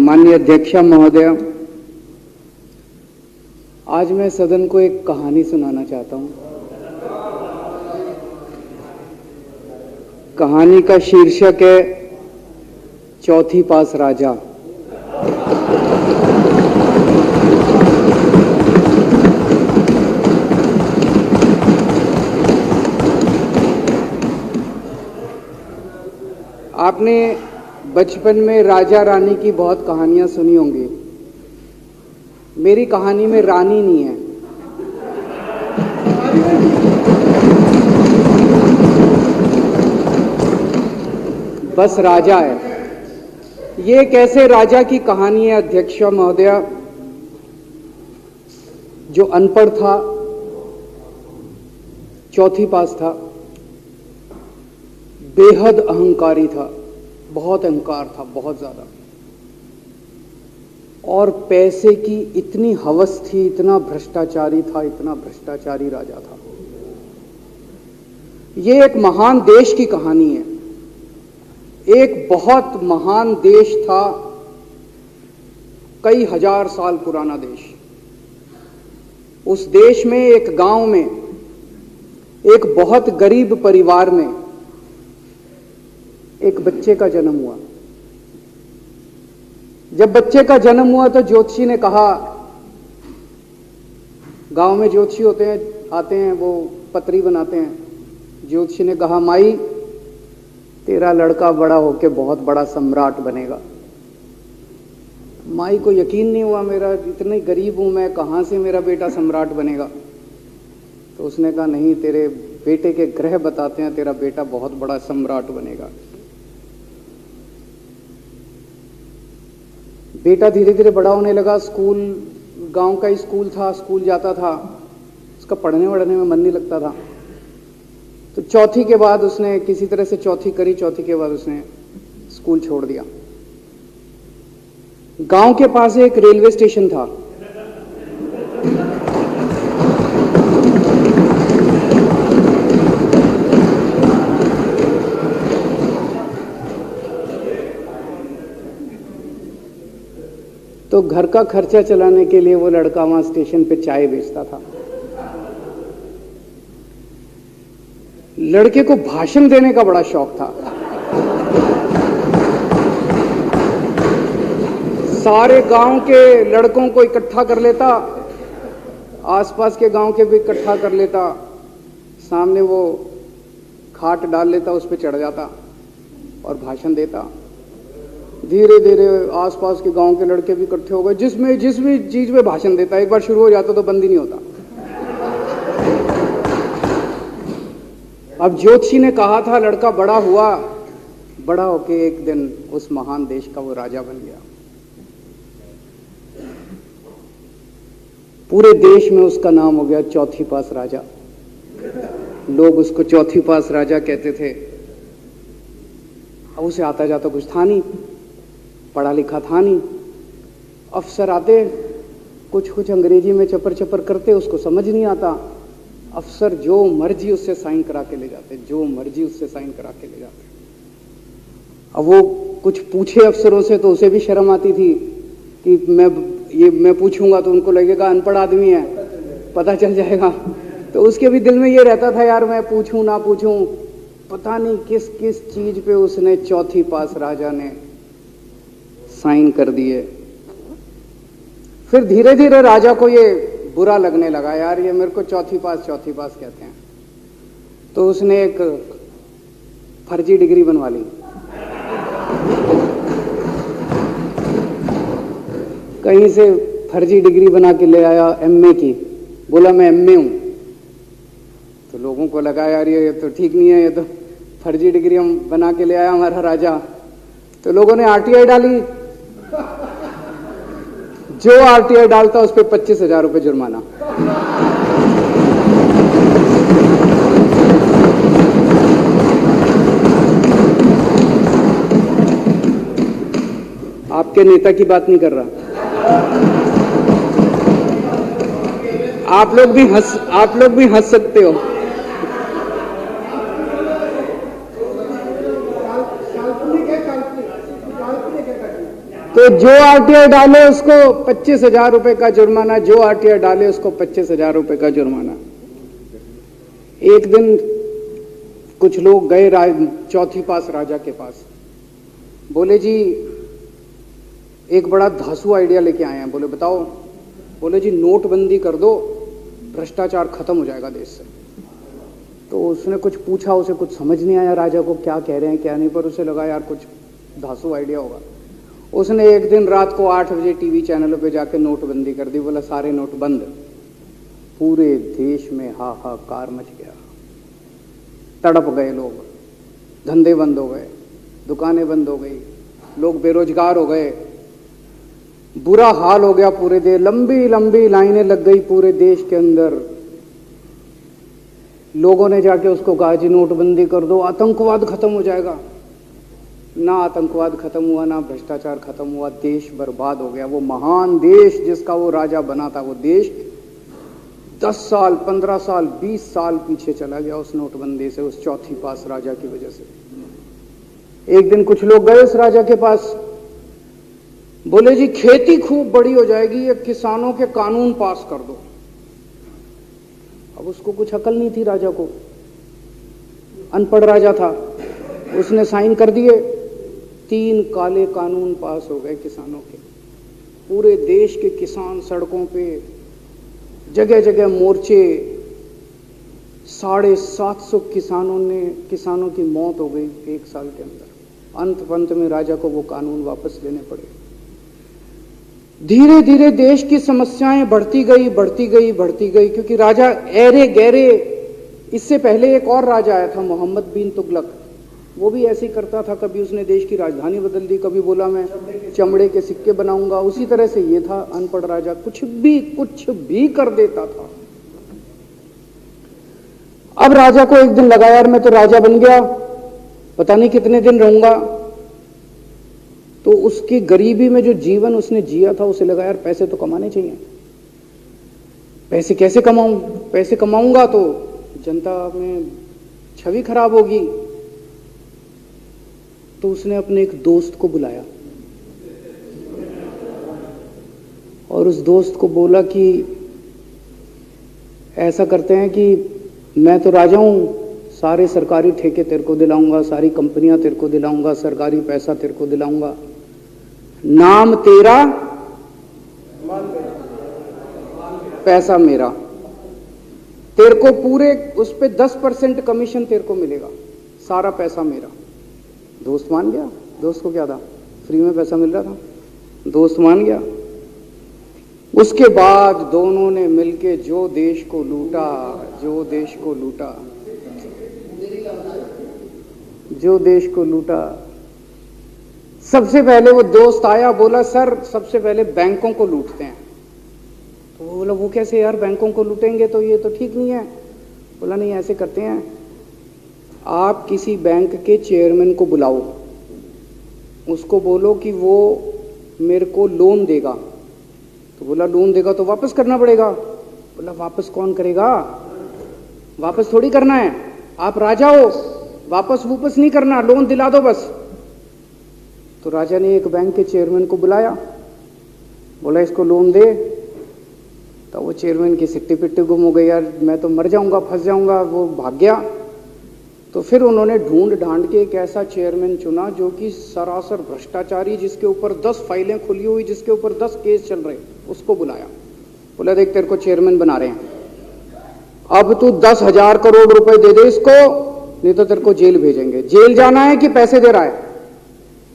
माननीय अध्यक्षा महोदय, आज मैं सदन को एक कहानी सुनाना चाहता हूं। कहानी का शीर्षक है चौथी पास राजा। आपने बचपन में राजा रानी की बहुत कहानियां सुनी होंगी। मेरी कहानी में रानी नहीं है, बस राजा है। ये कैसे राजा की कहानी है अध्यक्ष महोदया, जो अनपढ़ था, चौथी पास था, बेहद अहंकारी था, बहुत अहंकार था, बहुत ज्यादा, और पैसे की इतनी हवस थी, इतना भ्रष्टाचारी था, इतना भ्रष्टाचारी राजा था। ये एक महान देश की कहानी है। एक बहुत महान देश था, कई हजार साल पुराना देश। उस देश में एक गांव में एक बहुत गरीब परिवार में एक बच्चे का जन्म हुआ। जब बच्चे का जन्म हुआ तो ज्योतिषी ने कहा, गांव में ज्योतिषी होते हैं, आते हैं, वो पत्री बनाते हैं। ज्योतिषी ने कहा, माई तेरा लड़का बड़ा होके बहुत बड़ा सम्राट बनेगा। माई को यकीन नहीं हुआ, मेरा इतने गरीब हूं मैं, कहां से मेरा बेटा सम्राट बनेगा। तो उसने कहा, नहीं, तेरे बेटे के ग्रह बताते हैं तेरा बेटा बहुत बड़ा सम्राट बनेगा। बेटा धीरे धीरे बड़ा होने लगा। स्कूल, गांव का ही स्कूल था, स्कूल जाता था, उसका पढ़ने वढ़ने में मन नहीं लगता था। तो चौथी के बाद उसने किसी तरह से चौथी करी, चौथी के बाद उसने स्कूल छोड़ दिया। गांव के पास एक रेलवे स्टेशन था। तो घर का खर्चा चलाने के लिए वो लड़का वहां स्टेशन पे चाय बेचता था। लड़के को भाषण देने का बड़ा शौक था। सारे गांव के लड़कों को इकट्ठा कर लेता, आसपास के गांव के भी इकट्ठा कर लेता, सामने वो खाट डाल लेता, उस पर चढ़ जाता और भाषण देता। धीरे धीरे आसपास के गांव के लड़के भी इकट्ठे हो गए। जिस भी चीज में भाषण देता, एक बार शुरू हो जाता तो बंद ही नहीं होता। अब ज्योतिषी ने कहा था, लड़का बड़ा हुआ, बड़ा होके एक दिन उस महान देश का वो राजा बन गया। पूरे देश में उसका नाम हो गया चौथी पास राजा। लोग उसको चौथी पास राजा कहते थे। अब उसे आता जाता कुछ था नहीं, पढ़ा लिखा था नहीं। अफसर आते, कुछ अंग्रेजी में चपर चपर करते, उसको समझ नहीं आता। अफसर जो मर्जी उससे साइन करा के ले जाते, जो मर्जी उससे साइन करा के ले जाते। अब वो कुछ पूछे अफसरों से तो उसे भी शर्म आती थी कि मैं पूछूंगा तो उनको लगेगा अनपढ़ आदमी है, पता चल जाएगा। तो उसके भी दिल में ये रहता था, यार मैं पूछूं ना पूछूं। पता नहीं किस किस चीज पे उसने चौथी पास राजा ने साइन कर दिए। फिर धीरे धीरे राजा को ये बुरा लगने लगा, यार ये मेरे को चौथी पास कहते हैं। तो उसने एक फर्जी डिग्री बनवा ली। कहीं से फर्जी डिग्री बना के ले आया, एमए की। बोला मैं एमए हूं। तो लोगों को लगा, यार ये तो ठीक नहीं है, ये तो फर्जी डिग्री हम बना के ले आया हमारा राजा। तो लोगों ने आरटीआई डाली। जो आरटीआई डालता उस पर 25,000 रुपये जुर्माना। आपके नेता की बात नहीं कर रहा। आप लोग भी हंस सकते हो। तो कि जो आरटीआई डाले उसको 25,000 रुपए का जुर्माना, जो आरटीआई डाले उसको 25,000 रुपए का जुर्माना। एक दिन कुछ लोग गए चौथी पास राजा के पास, बोले जी एक बड़ा धांसू आइडिया लेके आए हैं। बोले बताओ। बोले जी नोटबंदी कर दो, भ्रष्टाचार खत्म हो जाएगा देश से। तो उसने कुछ पूछा, उसे कुछ समझ नहीं आया राजा को क्या कह रहे हैं क्या नहीं, पर उसे लगा यार कुछ धांसू आइडिया होगा। उसने एक दिन रात को 8 बजे टीवी चैनलों पे जाके नोटबंदी कर दी। बोला सारे नोट बंद। पूरे देश में हाहाकार मच गया, तड़प गए लोग, धंधे बंद हो गए, दुकानें बंद हो गई, लोग बेरोजगार हो गए, बुरा हाल हो गया पूरे देश। लंबी लंबी लाइनें लग गई पूरे देश के अंदर। लोगों ने जाके उसको कहा जी नोटबंदी कर दो, आतंकवाद खत्म हो जाएगा। ना आतंकवाद खत्म हुआ, ना भ्रष्टाचार खत्म हुआ, देश बर्बाद हो गया। वो महान देश जिसका वो राजा बना था, वो देश 10 साल 15 साल 20 साल पीछे चला गया उस नोटबंदी से, उस चौथी पास राजा की वजह से। एक दिन कुछ लोग गए उस राजा के पास, बोले जी खेती खूब बड़ी हो जाएगी, ये किसानों के कानून पास कर दो। अब उसको कुछ अकल नहीं थी राजा को, अनपढ़ राजा था। उसने साइन कर दिए, 3 काले कानून पास हो गए किसानों के। पूरे देश के किसान सड़कों पे, जगह जगह मोर्चे, 750 किसानों की मौत हो गई 1 साल के अंदर। अंत में राजा को वो कानून वापस लेने पड़े। धीरे धीरे देश की समस्याएं बढ़ती गई, क्योंकि राजा ऐरे गहरे। इससे पहले एक और राजा आया था, मोहम्मद बिन तुगलक। वो भी ऐसे ही करता था, कभी उसने देश की राजधानी बदल दी, कभी बोला मैं चमड़े के सिक्के बनाऊंगा। उसी तरह से ये था अनपढ़ राजा, कुछ भी कर देता था। अब राजा को एक दिन लगा यार मैं तो राजा बन गया, पता नहीं कितने दिन रहूंगा। तो उसकी गरीबी में जो जीवन उसने जिया था, उसे लगा यार पैसे तो कमाने चाहिए। पैसे कैसे कमाऊं? पैसे कमाऊंगा तो जनता में छवि खराब होगी। तो उसने अपने एक दोस्त को बुलाया और उस दोस्त को बोला कि ऐसा करते हैं कि मैं तो राजा हूं, सारे सरकारी ठेके तेरे को दिलाऊंगा, सारी कंपनियां तेरे को दिलाऊंगा, सरकारी पैसा तेरे को दिलाऊंगा। नाम तेरा, पैसा मेरा। तेरे को पूरे उस पे 10% कमीशन तेरे को मिलेगा, सारा पैसा मेरा। दोस्त मान गया। दोस्त को क्या था, फ्री में पैसा मिल रहा था, दोस्त मान गया। उसके बाद दोनों ने मिलके जो देश को लूटा, सबसे पहले वो दोस्त आया, बोला सर सबसे पहले बैंकों को लूटते हैं। तो वो बोला वो कैसे यार, बैंकों को लूटेंगे तो ये तो ठीक नहीं है। बोला नहीं ऐसे करते हैं, आप किसी बैंक के चेयरमैन को बुलाओ, उसको बोलो कि वो मेरे को लोन देगा। तो बोला लोन देगा तो वापस करना पड़ेगा। बोला वापस कौन करेगा, वापस थोड़ी करना है, आप राजा हो, वापस नहीं करना, लोन दिला दो बस। तो राजा ने एक बैंक के चेयरमैन को बुलाया, बोला इसको लोन दे। तो वो चेयरमैन की सिट्टी पिट्टी गुम हो गई, यार मैं तो मर जाऊंगा, फंस जाऊंगा, वो भाग गया। तो फिर उन्होंने ढूंढ ढांड के एक ऐसा चेयरमैन चुना जो कि सरासर भ्रष्टाचारी, जिसके ऊपर 10 फाइलें खुली हुई, जिसके ऊपर 10 केस चल रहे, उसको बुलाया। बोला देख तेरे को चेयरमैन बना रहे हैं, अब तू 10,000 करोड़ रुपए दे दे इसको, नहीं तो तेरे को जेल भेजेंगे। जेल जाना है कि पैसे दे रहा है?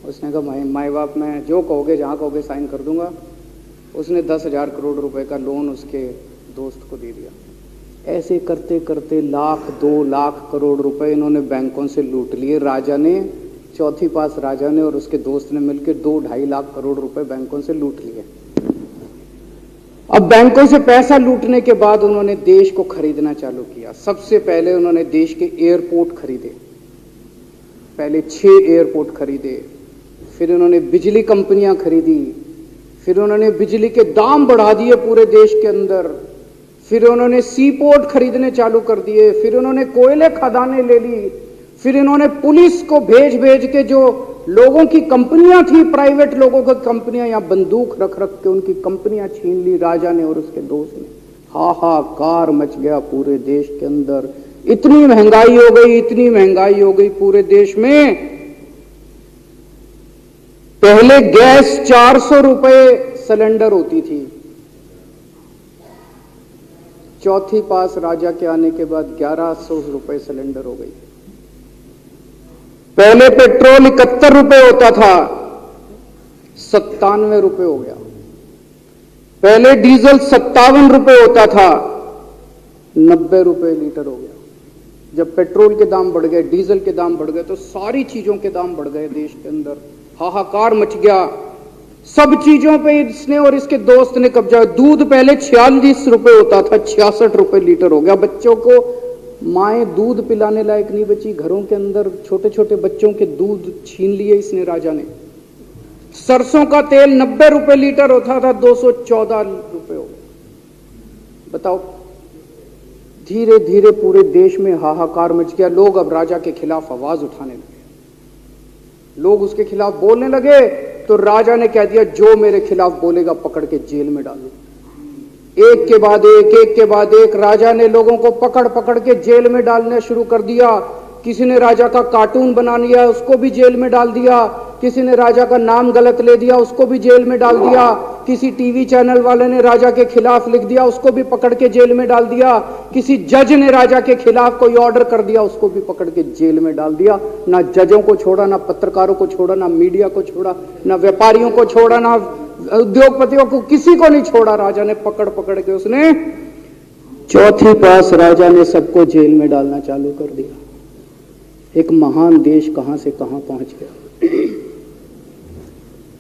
उसने कहा माई बाप मैं जो कहोगे जहां कहोगे साइन कर दूंगा। उसने 10,000 करोड़ रुपए का लोन उसके दोस्त को दे दिया। ऐसे करते करते 1,00,000 2,00,000 करोड़ रुपए इन्होंने बैंकों से लूट लिए। राजा ने, चौथी पास राजा ने और उसके दोस्त ने मिलकर 2-2.5 लाख करोड़ रुपए बैंकों से लूट लिए। अब बैंकों से पैसा लूटने के बाद उन्होंने देश को खरीदना चालू किया। सबसे पहले उन्होंने देश के एयरपोर्ट खरीदे, पहले 6 एयरपोर्ट खरीदे, फिर उन्होंने बिजली कंपनियां खरीदी, फिर उन्होंने बिजली के दाम बढ़ा दिए पूरे देश के अंदर, फिर उन्होंने सी पोर्ट खरीदने चालू कर दिए, फिर उन्होंने कोयले खदानें ले ली, फिर इन्होंने पुलिस को भेज भेज के जो लोगों की कंपनियां थी, प्राइवेट लोगों की कंपनियां, यहां बंदूक रख रख के उनकी कंपनियां छीन ली राजा ने और उसके दोस्त ने। हाहाकार मच गया पूरे देश के अंदर। इतनी महंगाई हो गई, इतनी महंगाई हो गई पूरे देश में। पहले गैस 400 रुपए सिलेंडर होती थी, चौथी पास राजा के आने के बाद 1100 रुपए सिलेंडर हो गई। पहले पेट्रोल 71 रुपए होता था, 97 रुपए हो गया। पहले डीजल 57 रुपए होता था, 90 रुपए लीटर हो गया। जब पेट्रोल के दाम बढ़ गए, डीजल के दाम बढ़ गए, तो सारी चीजों के दाम बढ़ गए देश के अंदर। हाहाकार मच गया। सब चीजों पे इसने और इसके दोस्त ने कब्जा। दूध पहले 46 रुपए होता था, 66 रुपए लीटर हो गया। बच्चों को माएं दूध पिलाने लायक नहीं बची, घरों के अंदर छोटे छोटे बच्चों के दूध छीन लिए इसने राजा ने। सरसों का तेल 90 रुपए लीटर होता था, 214 रुपए हो गया। बताओ, धीरे धीरे पूरे देश में हाहाकार मच गया। लोग अब राजा के खिलाफ आवाज उठाने लगे, लोग उसके खिलाफ बोलने लगे। तो राजा ने कह दिया, जो मेरे खिलाफ बोलेगा पकड़ के जेल में डाल दो। एक के बाद एक राजा ने लोगों को पकड़ पकड़ के जेल में डालना शुरू कर दिया। किसी ने राजा का कार्टून बना लिया, उसको भी जेल में डाल दिया। किसी ने राजा का नाम गलत ले दिया, उसको भी जेल में डाल दिया। किसी टीवी चैनल वाले ने राजा के खिलाफ लिख दिया, उसको भी पकड़ के जेल में डाल दिया। किसी जज ने राजा के खिलाफ कोई ऑर्डर कर दिया, उसको भी पकड़ के जेल में डाल दिया। ना जजों को छोड़ा, ना पत्रकारों को छोड़ा, ना मीडिया को छोड़ा, ना व्यापारियों को छोड़ा, ना उद्योगपतियों को, किसी को नहीं छोड़ा। राजा ने पकड़ पकड़ के उसने चौथी पास राजा ने सबको जेल में डालना चालू कर दिया। एक महान देश कहां से कहां पहुंच गया।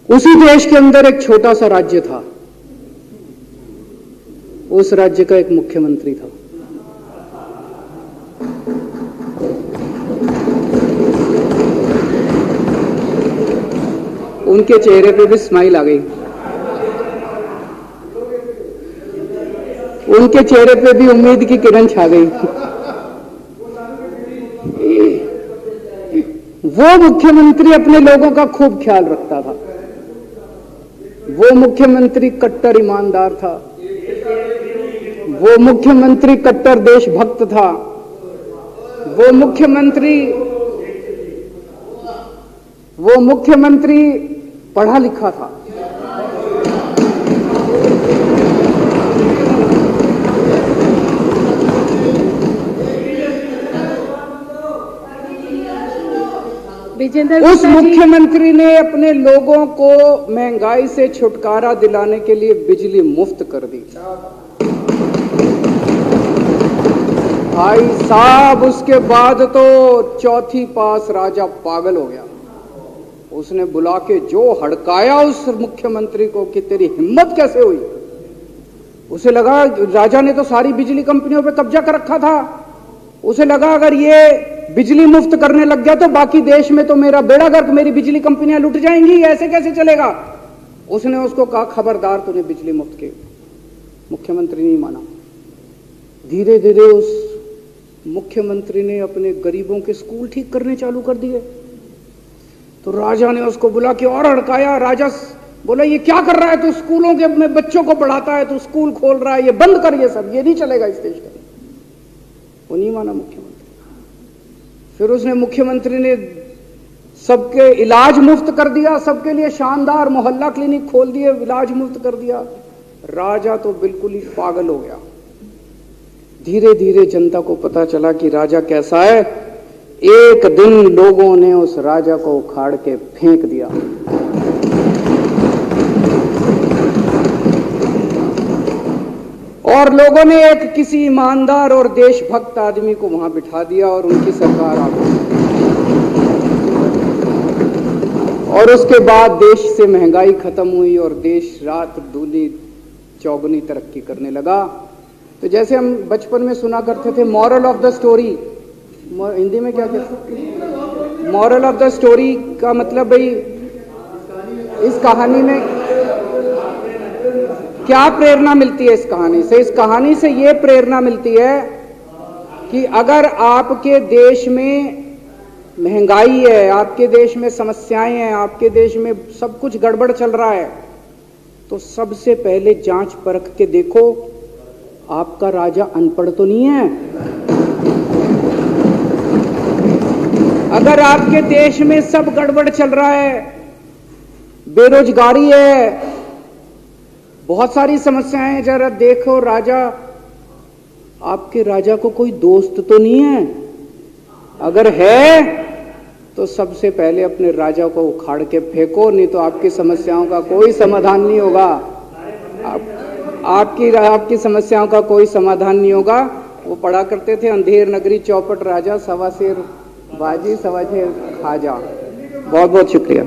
उसी देश के अंदर एक छोटा सा राज्य था, उस राज्य का एक मुख्यमंत्री था। उनके चेहरे पे भी स्माइल आ गई, उनके चेहरे पे भी उम्मीद की किरण छा गई। वो मुख्यमंत्री अपने लोगों का खूब ख्याल रखता था। वो मुख्यमंत्री कट्टर ईमानदार था। वो मुख्यमंत्री कट्टर देशभक्त था। वो मुख्यमंत्री पढ़ा लिखा था। उस मुख्यमंत्री ने अपने लोगों को महंगाई से छुटकारा दिलाने के लिए बिजली मुफ्त कर दी। भाई साहब, उसके बाद तो चौथी पास राजा पागल हो गया। उसने बुला के जो हड़काया उस मुख्यमंत्री को कि तेरी हिम्मत कैसे हुई। उसे लगा राजा ने तो सारी बिजली कंपनियों पे कब्जा कर रखा था। उसे लगा अगर ये बिजली मुफ्त करने लग गया तो बाकी देश में तो मेरा बेड़ा गर्क, मेरी बिजली कंपनियां लुट जाएंगी, ऐसे कैसे चलेगा। उसने उसको कहा, खबरदार, तूने बिजली मुफ्त की। मुख्यमंत्री नहीं माना। धीरे धीरे उस मुख्यमंत्री ने अपने गरीबों के स्कूल ठीक करने चालू कर दिए। तो राजा ने उसको बुला के और हड़काया। राजा बोला, ये क्या कर रहा है तू, स्कूलों के में बच्चों को पढ़ाता है, तू स्कूल खोल रहा है, ये बंद कर, ये सब, ये नहीं चलेगा इस देश का। वो नहीं माना मुख्यमंत्री। फिर उसने मुख्यमंत्री ने सबके इलाज मुफ्त कर दिया, सबके लिए शानदार मोहल्ला क्लिनिक खोल दिए, इलाज मुफ्त कर दिया। राजा तो बिल्कुल ही पागल हो गया। धीरे धीरे जनता को पता चला कि राजा कैसा है। एक दिन लोगों ने उस राजा को उखाड़ के फेंक दिया। और लोगों ने एक किसी ईमानदार और देशभक्त आदमी को वहां बिठा दिया और उनकी सरकार आ गई। और उसके बाद देश से महंगाई खत्म हुई और देश रात दूनी चौगुनी तरक्की करने लगा। तो जैसे हम बचपन में सुना करते थे, moral of the story, Hindi में क्या कहते, मॉरल ऑफ द स्टोरी का मतलब भाई इस कहानी में क्या प्रेरणा मिलती है। इस कहानी से ये प्रेरणा मिलती है कि अगर आपके देश में महंगाई है, आपके देश में समस्याएं हैं, आपके देश में सब कुछ गड़बड़ चल रहा है, तो सबसे पहले जांच परख के देखो आपका राजा अनपढ़ तो नहीं है। अगर आपके देश में सब गड़बड़ चल रहा है, बेरोजगारी है, बहुत सारी समस्याएं हैं, जरा देखो राजा, आपके राजा को कोई दोस्त तो नहीं है? अगर है तो सबसे पहले अपने राजा को उखाड़ के फेंको, नहीं तो आपकी समस्याओं का कोई समाधान नहीं होगा। आपकी समस्याओं का कोई समाधान नहीं होगा। वो पढ़ा करते थे, अंधेर नगरी चौपट राजा, सवा शेर बाजी सवा शेर खाजा। बहुत बहुत शुक्रिया।